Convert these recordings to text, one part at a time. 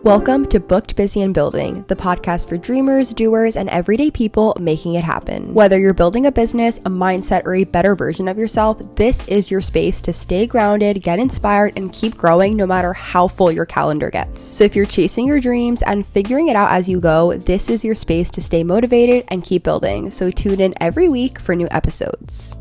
Welcome to Booked, Busy, and Building, the podcast for dreamers, doers, and everyday people making it happen. Whether you're building a business, a mindset, or a better version of yourself, this is your space to stay grounded, get inspired, and keep growing no matter how full your calendar gets. So if you're chasing your dreams and figuring it out as you go, this is your space to stay motivated and keep building. So tune in every week for new episodes.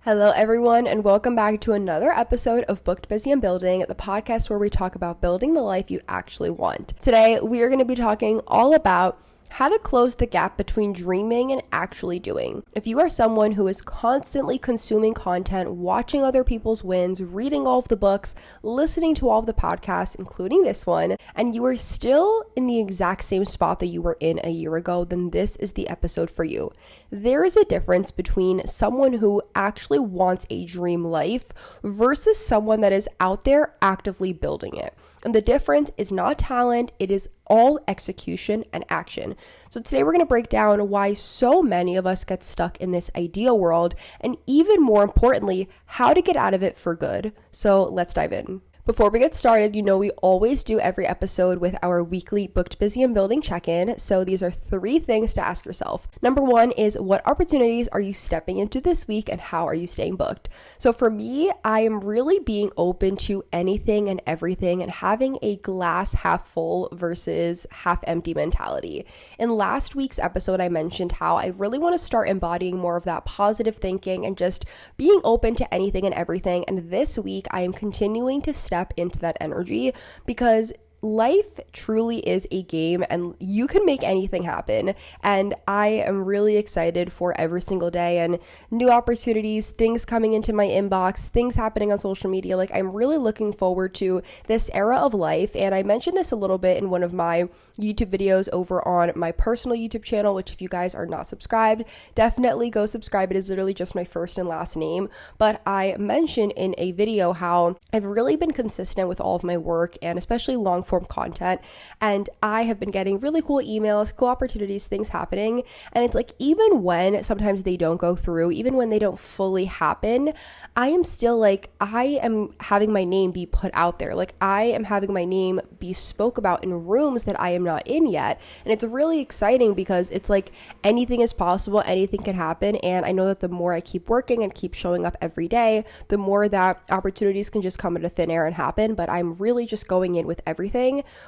Hello everyone, and welcome back to another episode of Booked, Busy, and Building, the podcast where we talk about building the life you actually want. Today, we are going to be talking all about how to close the gap between dreaming and actually doing. If you are someone who is constantly consuming content, watching other people's wins, reading all of the books, listening to all of the podcasts, including this one, and you are still in the exact same spot that you were in a year ago, then this is the episode for you. There is a difference between someone who actually wants a dream life versus someone that is out there actively building it. And the difference is not talent, it is all execution and action. So today we're going to break down why so many of us get stuck in this ideal world, and even more importantly, how to get out of it for good. So let's dive in. Before we get started, you know we always do every episode with our weekly Booked, Busy, and Building check-in. So these are 3 things to ask yourself. Number 1 is, what opportunities are you stepping into this week and how are you staying booked? So for me, I am really being open to anything and everything and having a glass half full versus half empty mentality. In last week's episode, I mentioned how I really want to start embodying more of that positive thinking and just being open to anything and everything. And this week, I am continuing to step into that energy because life truly is a game and you can make anything happen. And I am really excited for every single day and new opportunities, things coming into my inbox, things happening on social media. Like, I'm really looking forward to this era of life. And I mentioned this a little bit in one of my YouTube videos over on my personal YouTube channel, which if you guys are not subscribed, definitely go subscribe. It is literally just my first and last name. But I mentioned in a video how I've really been consistent with all of my work and especially long form content, and I have been getting really cool emails, cool opportunities, things happening. And it's like, even when sometimes they don't go through, even when they don't fully happen, I am still like, I am having my name be put out there. Like, I am having my name be spoke about in rooms that I am not in yet. And it's really exciting because it's like anything is possible, anything can happen. And I know that the more I keep working and keep showing up every day, the more that opportunities can just come into thin air and happen. But I'm really just going in with everything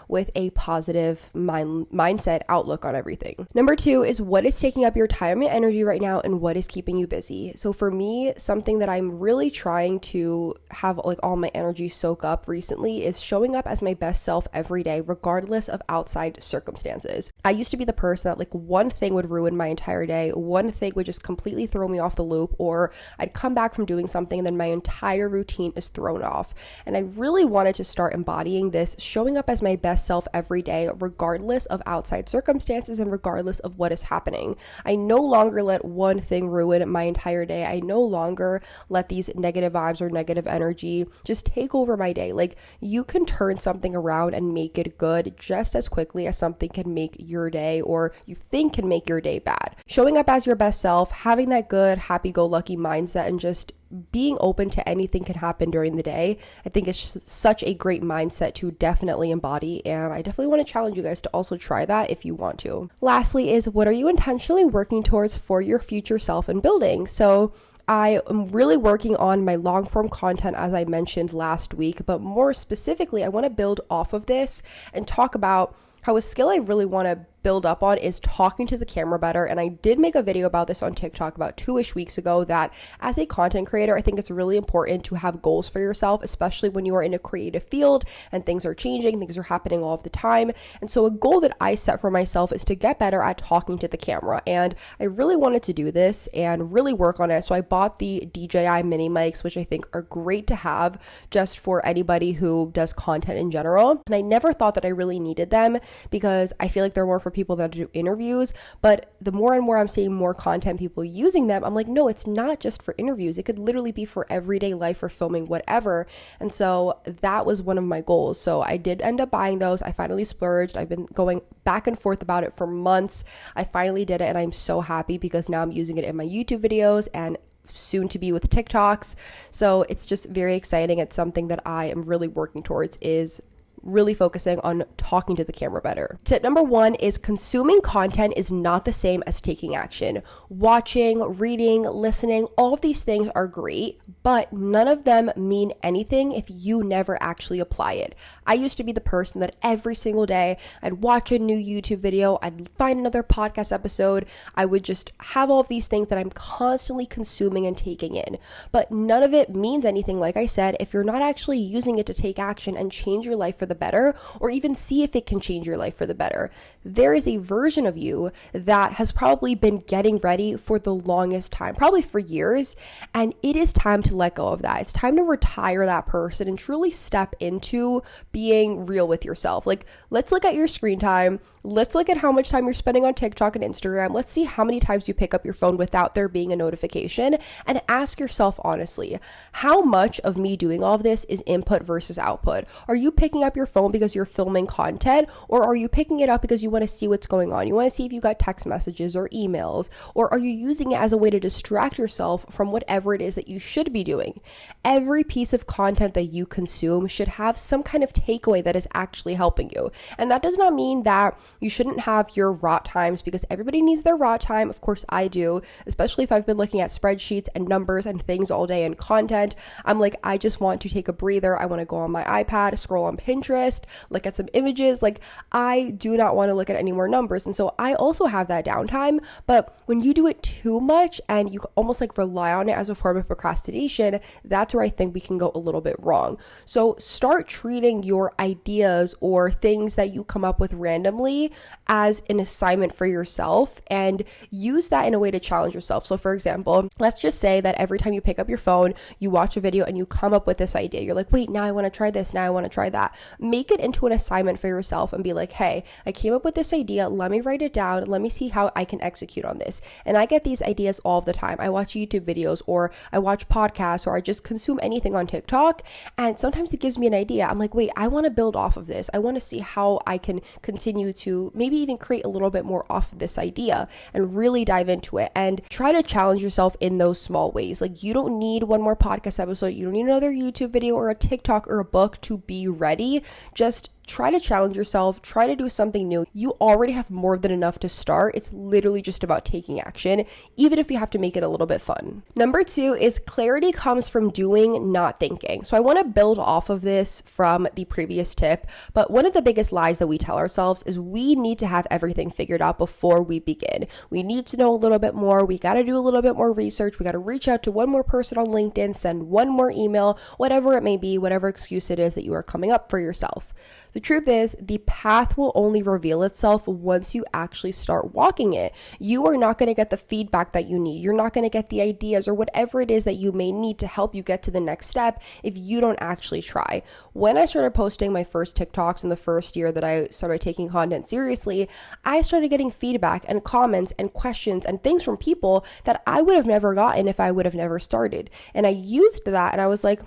with a positive mindset outlook on everything. Number 2 is, what is taking up your time and energy right now and what is keeping you busy? So for me, something that I'm really trying to have like all my energy soak up recently is showing up as my best self every day, regardless of outside circumstances. I used to be the person that like one thing would ruin my entire day, one thing would just completely throw me off the loop, or I'd come back from doing something and then my entire routine is thrown off. And I really wanted to start embodying this, showing up as my best self every day, regardless of outside circumstances and regardless of what is happening. I no longer let one thing ruin my entire day. I no longer let these negative vibes or negative energy just take over my day. Like, you can turn something around and make it good just as quickly as something can make your day, or you think can make your day, bad. Showing up as your best self, having that good, happy-go-lucky mindset, and just being open to anything can happen during the day, I think it's such a great mindset to definitely embody, and I definitely want to challenge you guys to also try that if you want to. Lastly is, what are you intentionally working towards for your future self and building? So I am really working on my long form content, as I mentioned last week, but more specifically, I want to build off of this and talk about how a skill I really want to build up on is talking to the camera better. And I did make a video about this on TikTok about 2-ish weeks ago, that as a content creator, I think it's really important to have goals for yourself, especially when you are in a creative field and things are changing, things are happening all of the time. And so a goal that I set for myself is to get better at talking to the camera. And I really wanted to do this and really work on it. So I bought the DJI mini mics, which I think are great to have just for anybody who does content in general. And I never thought that I really needed them because I feel like they're more for people that do interviews, but the more and more I'm seeing more content people using them, I'm like, no, it's not just for interviews. It could literally be for everyday life or filming, whatever. And so that was one of my goals. So I did end up buying those. I finally splurged. I've been going back and forth about it for months. I finally did it, and I'm so happy because now I'm using it in my YouTube videos, and soon to be with TikToks. So it's just very exciting. It's something that I am really working towards, is really focusing on talking to the camera better. Tip number 1 is consuming content is not the same as taking action. Watching, reading, listening, all of these things are great, but none of them mean anything if you never actually apply it. I used to be the person that every single day I'd watch a new YouTube video, I'd find another podcast episode, I would just have all of these things that I'm constantly consuming and taking in. But none of it means anything, like I said, if you're not actually using it to take action and change your life for the better, or even see if it can change your life for the better. There is a version of you that has probably been getting ready for the longest time, probably for years, and it is time to let go of that. It's time to retire that person and truly step into being real with yourself. Like, let's look at your screen time. Let's look at how much time you're spending on TikTok and Instagram. Let's see how many times you pick up your phone without there being a notification, and ask yourself honestly, how much of me doing all of this is input versus output? Are you picking up your phone because you're filming content, or are you picking it up because you want to see what's going on? You want to see if you got text messages or emails, or are you using it as a way to distract yourself from whatever it is that you should be doing? Every piece of content that you consume should have some kind of takeaway that is actually helping you. And that does not mean that you shouldn't have your rot times, because everybody needs their rot time. Of course I do, especially if I've been looking at spreadsheets and numbers and things all day and content. I'm like, I just want to take a breather. I want to go on my iPad, scroll on Pinterest, look at some images. Like, I do not want to look at any more numbers. And so I also have that downtime. But when you do it too much and you almost like rely on it as a form of procrastination, that's where I think we can go a little bit wrong. So start treating your ideas or things that you come up with randomly as an assignment for yourself, and use that in a way to challenge yourself. So for example, let's just say that every time you pick up your phone, you watch a video and you come up with this idea. You're like, wait, now I want to try this. Now I want to try that. Make it into an assignment for yourself and be like, hey, I came up with this idea. Let me write it down. Let me see how I can execute on this. And I get these ideas all the time. I watch YouTube videos, or I watch podcasts, or I just consume anything on TikTok. And sometimes it gives me an idea. I'm like, wait, I want to build off of this. I want to see how I can continue to maybe even create a little bit more off of this idea and really dive into it, and try to challenge yourself in those small ways. Like, you don't need one more podcast episode. You don't need another YouTube video or a TikTok or a book to be ready. Just try to challenge yourself, try to do something new. You already have more than enough to start. It's literally just about taking action, even if you have to make it a little bit fun. Number 2 is clarity comes from doing, not thinking. So I want to build off of this from the previous tip, but one of the biggest lies that we tell ourselves is we need to have everything figured out before we begin. We need to know a little bit more. We got to do a little bit more research. We got to reach out to one more person on LinkedIn, send one more email, whatever it may be, whatever excuse it is that you are coming up for yourself. The truth is, the path will only reveal itself once you actually start walking it. You are not going to get the feedback that you need. You're not going to get the ideas or whatever it is that you may need to help you get to the next step if you don't actually try. When I started posting my first TikToks in the first year that I started taking content seriously, I started getting feedback and comments and questions and things from people that I would have never gotten if I would have never started. And I used that, and I was like,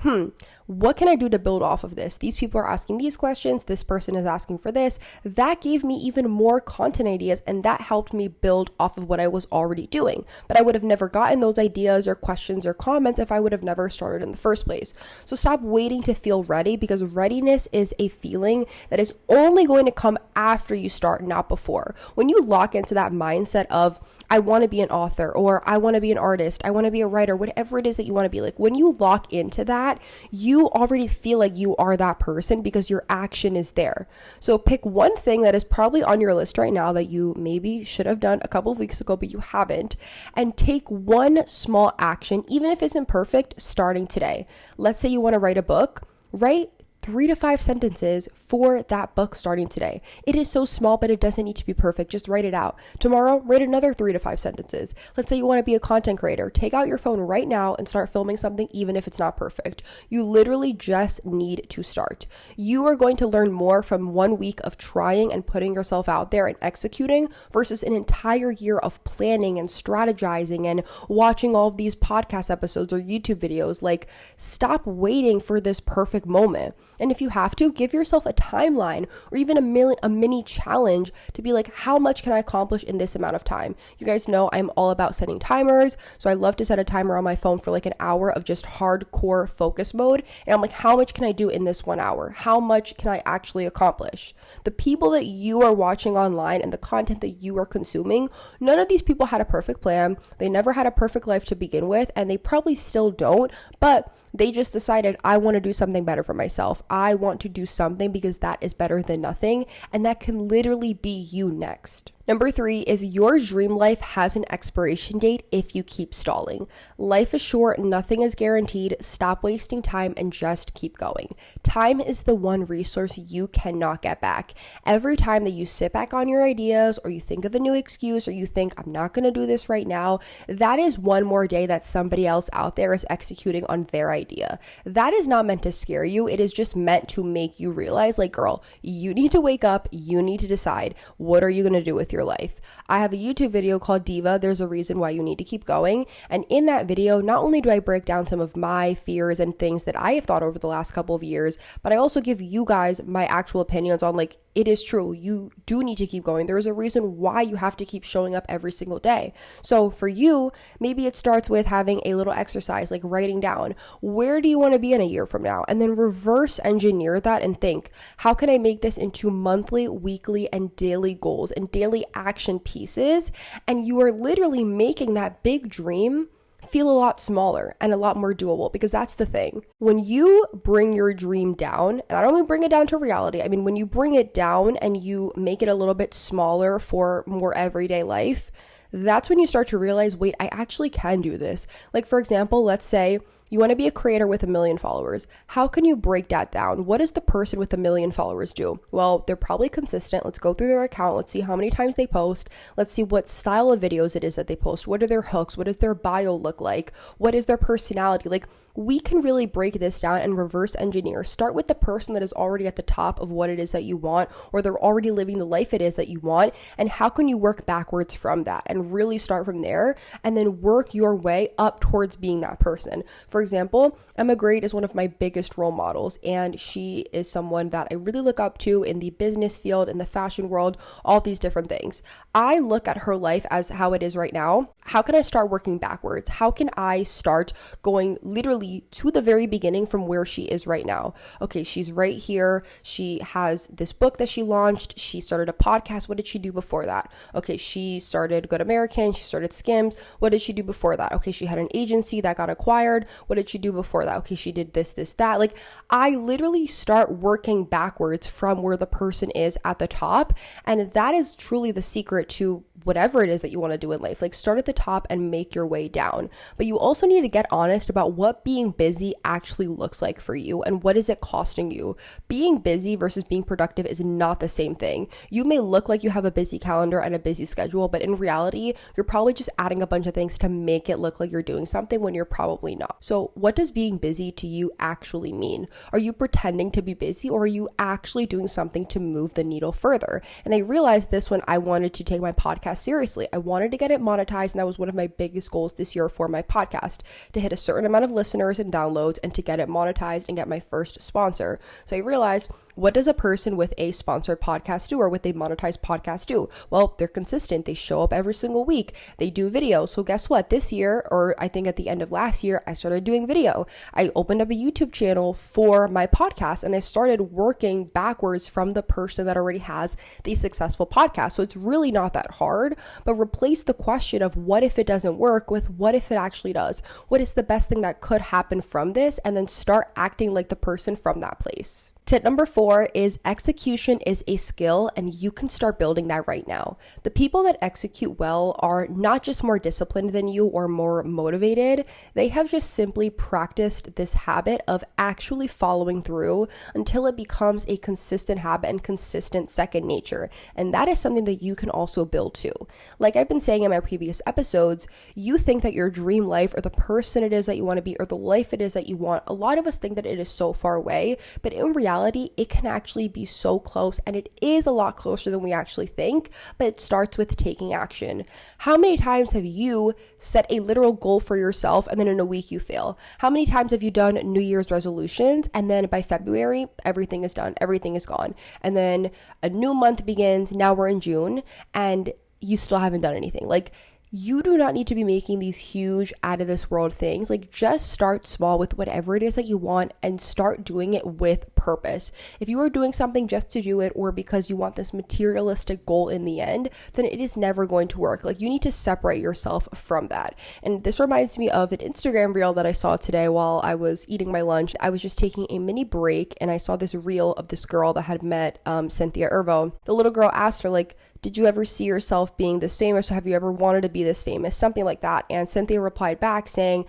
what can I do to build off of this? These people are asking these questions. This person is asking for this. That gave me even more content ideas, and that helped me build off of what I was already doing. But I would have never gotten those ideas or questions or comments if I would have never started in the first place. So stop waiting to feel ready, because readiness is a feeling that is only going to come after you start, not before. When you lock into that mindset of, I want to be an author, or I want to be an artist, I want to be a writer, whatever it is that you want to be, like, when you lock into that, you already feel like you are that person because your action is there. So pick one thing that is probably on your list right now that you maybe should have done a couple of weeks ago, but you haven't, and take one small action, even if it's imperfect, starting today. Let's say you want to write a book, write 3 to 5 sentences for that book starting today. It is so small, but it doesn't need to be perfect. Just write it out. Tomorrow, write another 3 to 5 sentences. Let's say you want to be a content creator. Take out your phone right now and start filming something, even if it's not perfect. You literally just need to start. You are going to learn more from 1 week of trying and putting yourself out there and executing versus an entire year of planning and strategizing and watching all of these podcast episodes or YouTube videos. Like, stop waiting for this perfect moment. And if you have to, give yourself a timeline or even a mini challenge to be like, how much can I accomplish in this amount of time? You guys know I'm all about setting timers. So I love to set a timer on my phone for like an hour of just hardcore focus mode. And I'm like, how much can I do in this 1 hour? How much can I actually accomplish? The people that you are watching online and the content that you are consuming, none of these people had a perfect plan. They never had a perfect life to begin with, and they probably still don't, but they just decided, I want to do something better for myself. I want to do something because that is better than nothing. And that can literally be you next. Number 3 is your dream life has an expiration date if you keep stalling. Life is short, nothing is guaranteed. Stop wasting time and just keep going. Time is the one resource you cannot get back. Every time that you sit back on your ideas or you think of a new excuse or you think, I'm not going to do this right now, that is one more day that somebody else out there is executing on their idea. That is not meant to scare you. It is just meant to make you realize, like, girl, you need to wake up. You need to decide, what are you going to do with your life? I have a YouTube video called Diva, There's a Reason Why You Need to Keep Going. And in that video, not only do I break down some of my fears and things that I have thought over the last couple of years, but I also give you guys my actual opinions on, like, it is true. You do need to keep going. There is a reason why you have to keep showing up every single day. So for you, maybe it starts with having a little exercise, like writing down, where do you want to be in a year from now? And then reverse engineer that and think, how can I make this into monthly, weekly, and daily goals and daily action pieces? And you are literally making that big dream feel a lot smaller and a lot more doable, because that's the thing. When you bring your dream down, and I don't mean bring it down to reality, I mean when you bring it down and you make it a little bit smaller for more everyday life, that's when you start to realize, wait, I actually can do this. Like, for example, let's say you want to be a creator with 1 million followers. How can you break that down? What does the person with 1 million followers do? Well, they're probably consistent. Let's go through their account. Let's see how many times they post. Let's see what style of videos it is that they post. What are their hooks? What does their bio look like? What is their personality? Like, we can really break this down and reverse engineer. Start with the person that is already at the top of what it is that you want, or they're already living the life it is that you want. And how can you work backwards from that and really start from there and then work your way up towards being that person? For example, Emma Grade is one of my biggest role models, and she is someone that I really look up to in the business field, in the fashion world, all these different things. I look at her life as how it is right now. How can I start working backwards? How can I start going literally to the very beginning from where she is right now? Okay, she's right here. She has this book that she launched. She started a podcast. What did she do before that? Okay, she started Good American. She started Skims. What did she do before that? Okay, she had an agency that got acquired. What did she do before that? Okay, she did this, that. Like, I literally start working backwards from where the person is at the top. And that is truly the secret to whatever it is that you want to do in life. Like, start at the top and make your way down. But you also need to get honest about what being busy actually looks like for you and what is it costing you. Being busy versus being productive is not the same thing. You may look like you have a busy calendar and a busy schedule, but in reality, you're probably just adding a bunch of things to make it look like you're doing something when you're probably not. So what does being busy to you actually mean? Are you pretending to be busy, or are you actually doing something to move the needle further? And I realized this when I wanted to take my podcast seriously. I wanted to get it monetized, and that was one of my biggest goals this year for my podcast, to hit a certain amount of listeners and downloads and to get it monetized and get my first sponsor. So I realized, what does a person with a sponsored podcast do, or with a monetized podcast do? Well, they're consistent. They show up every single week. They do videos. So guess what? This year, or I think at the end of last year, I started doing video. I opened up a YouTube channel for my podcast, and I started working backwards from the person that already has the successful podcast. So it's really not that hard, but replace the question of what if it doesn't work with what if it actually does? What is the best thing that could happen from this? And then start acting like the person from that place. Tip number 4 is execution is a skill, and you can start building that right now. The people that execute well are not just more disciplined than you or more motivated. They have just simply practiced this habit of actually following through until it becomes a consistent habit and consistent second nature. And that is something that you can also build too. Like I've been saying in my previous episodes, you think that your dream life, or the person it is that you want to be, or the life it is that you want, a lot of us think that it is so far away, but in reality, reality, it can actually be so close, and it is a lot closer than we actually think, but it starts with taking action. How many times have you set a literal goal for yourself and then in a week you fail? How many times have you done New Year's resolutions and then by February, everything is done, everything is gone, and then a new month begins, now we're in June, and you still haven't done anything? Like, you do not need to be making these huge out of this world things. Like, just start small with whatever it is that you want and start doing it with purpose. If you are doing something just to do it or because you want this materialistic goal in the end, then it is never going to work. Like, you need to separate yourself from that. And this reminds me of an Instagram reel that I saw today while I was eating my lunch. I was just taking a mini break and I saw this reel of this girl that had met Cynthia Erivo. The little girl asked her, like, did you ever see yourself being this famous, or have you ever wanted to be this famous? Something like that. And Cynthia replied back saying,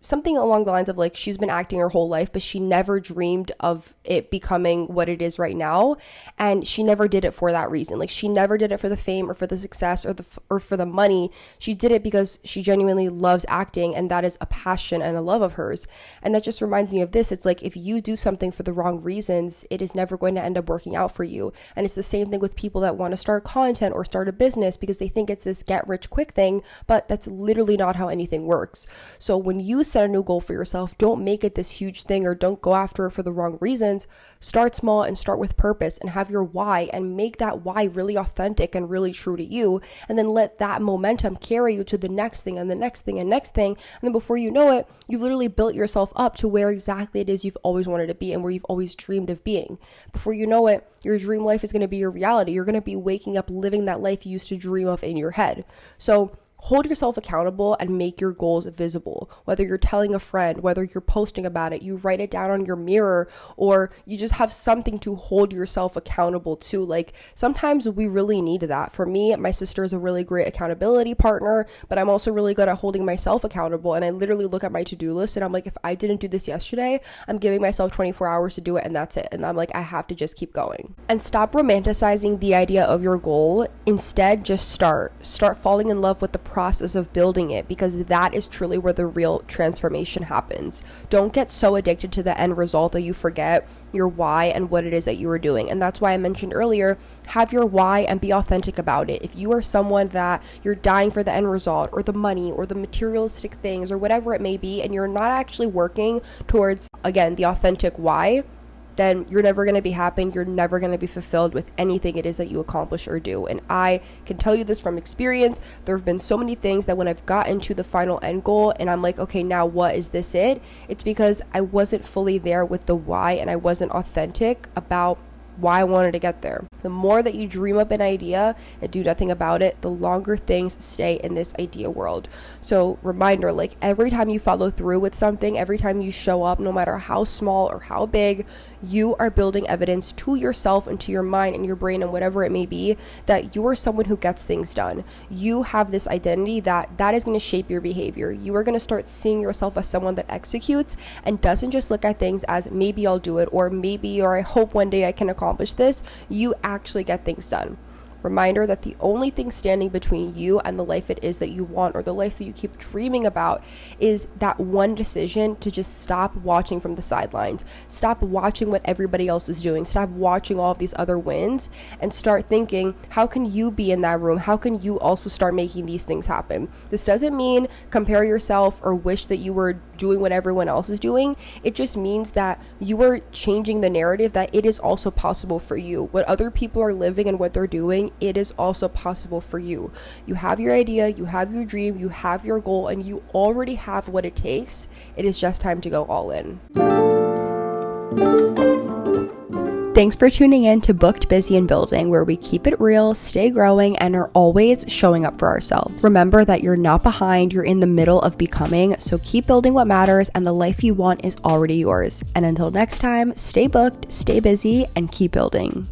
something along the lines of like, she's been acting her whole life, but she never dreamed of it becoming what it is right now. And she never did it for that reason. Like, she never did it for the fame or for the success or for the money. She did it because she genuinely loves acting, and that is a passion and a love of hers. And that just reminds me of this. It's like, if you do something for the wrong reasons, it is never going to end up working out for you. And it's the same thing with people that want to start content or start a business because they think it's this get rich quick thing, but that's literally not how anything works. So when you set a new goal for yourself, don't make it this huge thing or don't go after it for the wrong reasons. Start small and start with purpose and have your why, and make that why really authentic and really true to you. And then let that momentum carry you to the next thing and the next thing and next thing. And then before you know it, you've literally built yourself up to where exactly it is you've always wanted to be and where you've always dreamed of being. Before you know it, your dream life is going to be your reality. You're going to be waking up living that life you used to dream of in your head. So hold yourself accountable and make your goals visible. Whether you're telling a friend, whether you're posting about it, you write it down on your mirror, or you just have something to hold yourself accountable to. Like, sometimes we really need that. For me, my sister is a really great accountability partner, but I'm also really good at holding myself accountable. And I literally look at my to-do list and I'm like, if I didn't do this yesterday, I'm giving myself 24 hours to do it, and that's it. And I'm like, I have to just keep going. And stop romanticizing the idea of your goal. Instead, just start falling in love with the process of building it, because that is truly where the real transformation happens. Don't get so addicted to the end result that you forget your why and what it is that you are doing. And that's why I mentioned earlier, have your why and be authentic about it. If you are someone that you're dying for the end result or the money or the materialistic things or whatever it may be, and you're not actually working towards, again, the authentic why, then you're never going to be happy. You're never going to be fulfilled with anything it is that you accomplish or do. And I can tell you this from experience. There have been so many things that when I've gotten to the final end goal and I'm like, okay, now what is this it? It's because I wasn't fully there with the why, and I wasn't authentic about why I wanted to get there. The more that you dream up an idea and do nothing about it, the longer things stay in this idea world. So reminder, like, every time you follow through with something, every time you show up, no matter how small or how big, you are building evidence to yourself and to your mind and your brain and whatever it may be that you are someone who gets things done. You have this identity that is going to shape your behavior. You are going to start seeing yourself as someone that executes and doesn't just look at things as maybe I'll do it, or maybe, or I hope one day I can accomplish this. You actually get things done. Reminder that the only thing standing between you and the life it is that you want, or the life that you keep dreaming about, is that one decision to just stop watching from the sidelines. Stop watching what everybody else is doing. Stop watching all of these other wins and start thinking, how can you be in that room? How can you also start making these things happen? This doesn't mean compare yourself or wish that you were doing what everyone else is doing. It just means that you are changing the narrative that it is also possible for you. What other people are living and what they're doing, it is also possible for you. You have your idea, you have your dream, you have your goal, and you already have what it takes. It is just time to go all in. Thanks for tuning in to Booked, Busy, and Building, where we keep it real, stay growing, and are always showing up for ourselves. Remember that you're not behind, you're in the middle of becoming, so keep building what matters, and the life you want is already yours. And until next time, stay booked, stay busy, and keep building.